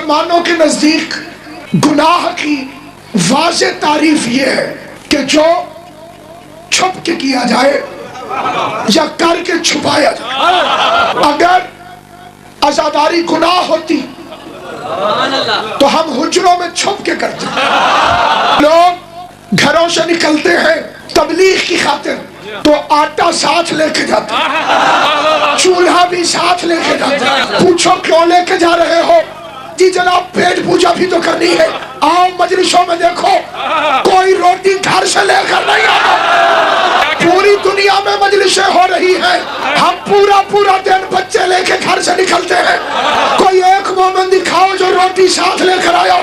مسلمانوں کے نزدیک گناہ کی واضح تعریف یہ ہے کہ جو چھپ کے کیا جائے یا کر کے چھپایا جائے. اگر عزاداری گناہ ہوتی تو ہم حجروں میں چھپ کے کرتے. لوگ گھروں سے نکلتے ہیں تبلیغ کی خاطر تو آٹا ساتھ لے کے جاتے ہیں, چولہا بھی ساتھ لے کے جاتے ہیں. پوچھو کیوں لے کے جا رہے ہو؟ جی جناب پیٹ پوجا بھی تو کرنی ہے. آؤ مجلسوں میں دیکھو کوئی روٹی گھر سے لے کر نہیں آتا. پوری دنیا میں مجلسیں ہو رہی ہیں, ہم پورا دن بچے لے کے گھر سے نکلتے ہیں. کوئی ایک مومن دکھاؤ جو روٹی ساتھ لے کر آیا